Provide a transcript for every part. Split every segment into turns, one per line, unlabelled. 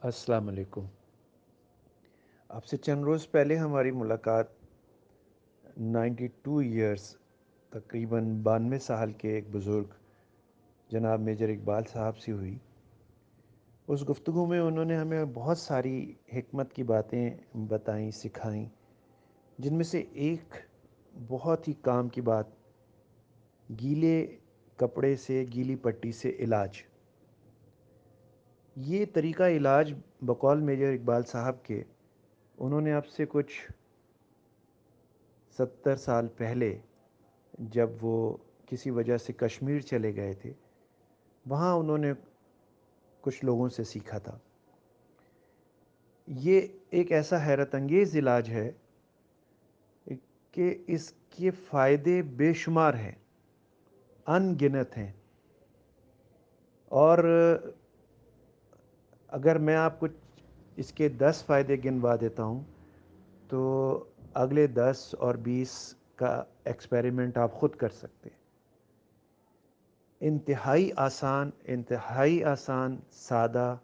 السلام علیکم۔ آپ سے چند روز پہلے ہماری ملاقات 92 ایئرس تقریباً 92 سال کے ایک بزرگ جناب میجر اقبال صاحب سے ہوئی۔ اس گفتگو میں انہوں نے ہمیں بہت ساری حکمت کی باتیں بتائیں، سکھائیں، جن میں سے ایک بہت ہی کام کی بات، گیلے کپڑے سے، گیلی پٹی سے علاج۔ یہ طریقہ علاج بقول میجر اقبال صاحب کے، انہوں نے اب سے کچھ 70 سال پہلے جب وہ کسی وجہ سے کشمیر چلے گئے تھے، وہاں انہوں نے کچھ لوگوں سے سیکھا تھا۔ یہ ایک ایسا حیرت انگیز علاج ہے کہ اس کے فائدے بے شمار ہیں، ان گنت ہیں، اور اگر میں آپ کو اس کے 10 فائدے گنوا دیتا ہوں تو اگلے 10 اور 20 کا ایکسپیریمنٹ آپ خود کر سکتے ہیں۔ انتہائی آسان، سادہ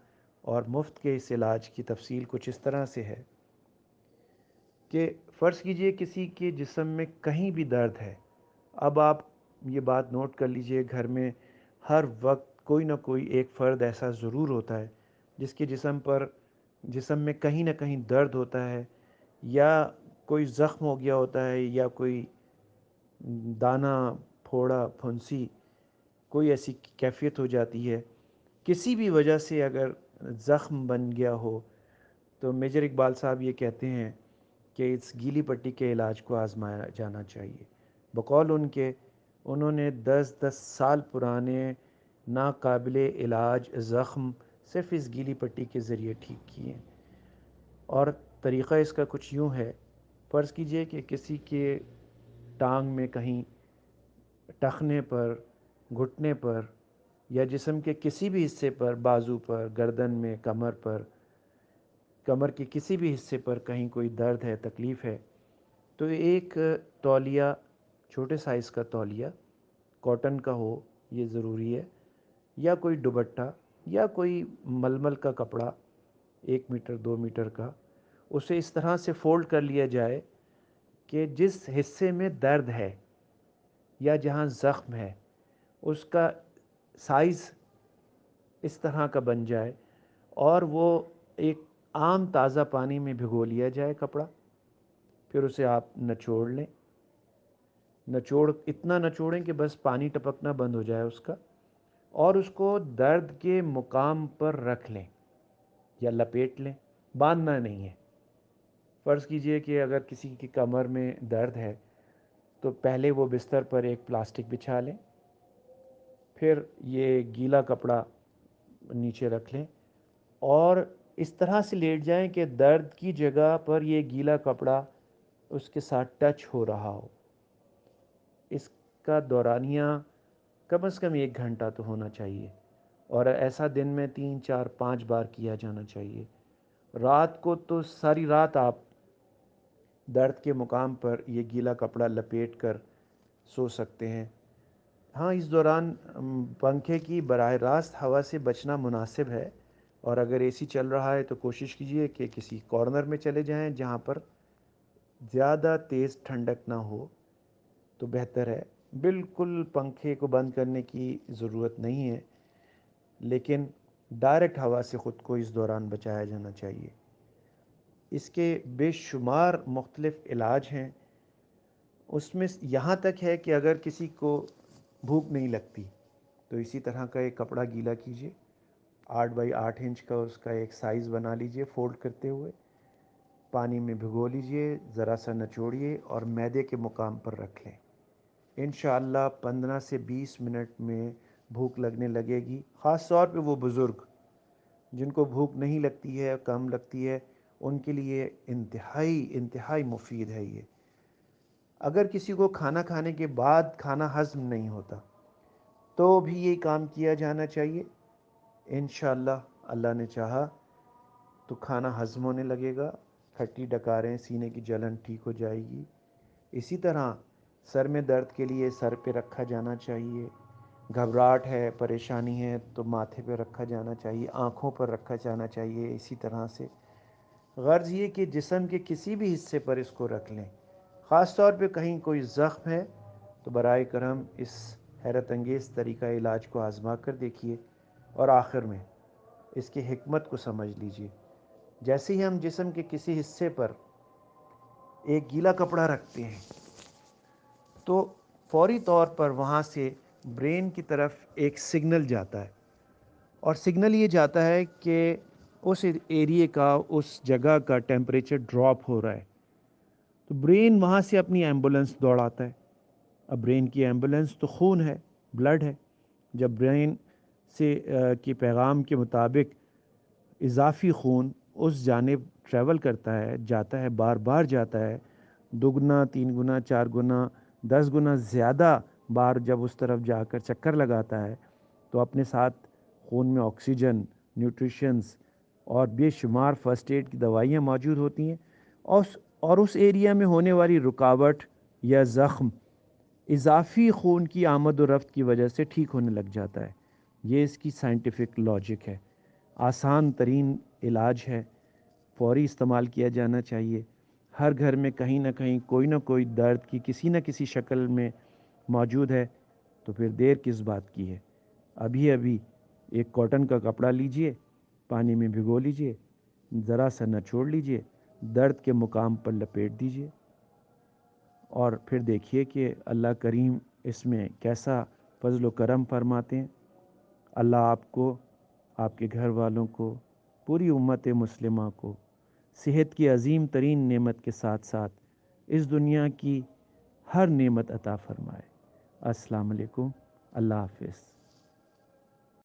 اور مفت کے اس علاج کی تفصیل کچھ اس طرح سے ہے کہ فرض کیجئے کسی کے جسم میں کہیں بھی درد ہے۔ اب آپ یہ بات نوٹ کر لیجئے، گھر میں ہر وقت کوئی نہ کوئی ایک فرد ایسا ضرور ہوتا ہے جس کے جسم میں کہیں نہ کہیں درد ہوتا ہے، یا کوئی زخم ہو گیا ہوتا ہے، یا کوئی دانہ، پھوڑا، پھنسی، کوئی ایسی کیفیت ہو جاتی ہے۔ کسی بھی وجہ سے اگر زخم بن گیا ہو تو میجر اقبال صاحب یہ کہتے ہیں کہ اس گیلی پٹی کے علاج کو آزمایا جانا چاہیے۔ بقول ان کے، انہوں نے 10 سال پرانے ناقابل علاج زخم صرف اس گیلی پٹی کے ذریعے ٹھیک کیے ہیں۔ اور طریقہ اس کا کچھ یوں ہے، فرض کیجئے کہ کسی کے ٹانگ میں کہیں، ٹخنے پر، گھٹنے پر، یا جسم کے کسی بھی حصے پر، بازو پر، گردن میں، کمر پر، کمر کے کسی بھی حصے پر کہیں کوئی درد ہے، تکلیف ہے، تو ایک تولیہ، چھوٹے سائز کا تولیہ، کاٹن کا ہو یہ ضروری ہے، یا کوئی دوپٹہ، یا کوئی ململ کا کپڑا 1 میٹر 2 میٹر کا، اسے اس طرح سے فولڈ کر لیا جائے کہ جس حصے میں درد ہے یا جہاں زخم ہے اس کا سائز اس طرح کا بن جائے، اور وہ ایک عام تازہ پانی میں بھگو لیا جائے کپڑا، پھر اسے آپ نچوڑ لیں، اتنا نچوڑیں کہ بس پانی ٹپکنا بند ہو جائے اس کا، اور اس کو درد کے مقام پر رکھ لیں یا لپیٹ لیں، باندھنا نہیں ہے۔ فرض کیجئے کہ اگر کسی کی کمر میں درد ہے تو پہلے وہ بستر پر ایک پلاسٹک بچھا لیں، پھر یہ گیلا کپڑا نیچے رکھ لیں، اور اس طرح سے لیٹ جائیں کہ درد کی جگہ پر یہ گیلا کپڑا اس کے ساتھ ٹچ ہو رہا ہو۔ اس کا دورانیہ کم از کم 1 گھنٹہ تو ہونا چاہیے، اور ایسا دن میں 3 4 5 بار کیا جانا چاہیے۔ رات کو تو ساری رات آپ درد کے مقام پر یہ گیلا کپڑا لپیٹ کر سو سکتے ہیں۔ ہاں، اس دوران پنکھے کی براہ راست ہوا سے بچنا مناسب ہے، اور اگر اے سی چل رہا ہے تو کوشش کیجئے کہ کسی کارنر میں چلے جائیں جہاں پر زیادہ تیز ٹھنڈک نہ ہو تو بہتر ہے۔ بالکل پنکھے کو بند کرنے کی ضرورت نہیں ہے، لیکن ڈائریکٹ ہوا سے خود کو اس دوران بچایا جانا چاہیے۔ اس کے بے شمار مختلف علاج ہیں، اس میں یہاں تک ہے کہ اگر کسی کو بھوک نہیں لگتی تو اسی طرح کا ایک کپڑا گیلا کیجیے، 8 بائی 8 انچ کا اس کا ایک سائز بنا لیجیے، فولڈ کرتے ہوئے پانی میں بھگو لیجیے، ذرا سا نچوڑیے اور میدے کے مقام پر رکھ لیں۔ انشاءاللہ 15 سے 20 منٹ میں بھوک لگنے لگے گی۔ خاص طور پہ وہ بزرگ جن کو بھوک نہیں لگتی ہے، کم لگتی ہے، ان کے لیے انتہائی مفید ہے یہ۔ اگر کسی کو کھانا کھانے کے بعد کھانا ہضم نہیں ہوتا تو بھی یہ کام کیا جانا چاہیے۔ انشاءاللہ اللہ نے چاہا تو کھانا ہضم ہونے لگے گا، کھٹی ڈکاریں، سینے کی جلن ٹھیک ہو جائے گی۔ اسی طرح سر میں درد کے لیے سر پہ رکھا جانا چاہیے، گھبراہٹ ہے، پریشانی ہے تو ماتھے پہ رکھا جانا چاہیے، آنکھوں پر رکھا جانا چاہیے، اسی طرح سے غرض یہ کہ جسم کے کسی بھی حصے پر اس کو رکھ لیں، خاص طور پہ کہیں کوئی زخم ہے تو برائے کرم اس حیرت انگیز طریقہ علاج کو آزما کر دیکھیے اور آخر میں اس کی حکمت کو سمجھ لیجیے۔ جیسے ہی ہم جسم کے کسی حصے پر ایک گیلا کپڑا رکھتے ہیں تو فوری طور پر وہاں سے برین کی طرف ایک سگنل جاتا ہے، اور سگنل یہ جاتا ہے کہ اس ایریے کا، اس جگہ کا ٹیمپریچر ڈراپ ہو رہا ہے، تو برین وہاں سے اپنی ایمبولنس دوڑاتا ہے۔ اب برین کی ایمبولنس تو خون ہے، بلڈ ہے۔ جب برین سے کے پیغام کے مطابق اضافی خون اس جانب ٹریول کرتا ہے، جاتا ہے، بار بار جاتا ہے، دگنا، 3 گنا، 4 گنا، 10 گنا زیادہ بار جب اس طرف جا کر چکر لگاتا ہے تو اپنے ساتھ خون میں آکسیجن، نیوٹریشنز اور بے شمار فرسٹ ایڈ کی دوائیاں موجود ہوتی ہیں، اور اس ایریا میں ہونے والی رکاوٹ یا زخم اضافی خون کی آمد و رفت کی وجہ سے ٹھیک ہونے لگ جاتا ہے۔ یہ اس کی سائنٹیفک لاجک ہے، آسان ترین علاج ہے، فوری استعمال کیا جانا چاہیے۔ ہر گھر میں کہیں نہ کہیں کوئی نہ کوئی درد کی کسی نہ کسی شکل میں موجود ہے، تو پھر دیر کس بات کی ہے؟ ابھی ابھی ایک کاٹن کا کپڑا لیجئے، پانی میں بھگو لیجئے، ذرا سا نچوڑ لیجئے، درد کے مقام پر لپیٹ دیجئے، اور پھر دیکھیے کہ اللہ کریم اس میں کیسا فضل و کرم فرماتے ہیں۔ اللہ آپ کو، آپ کے گھر والوں کو، پوری امت مسلمہ کو صحت کی عظیم ترین نعمت کے ساتھ ساتھ اس دنیا کی ہر نعمت عطا فرمائے۔ السلام علیکم، اللہ حافظ۔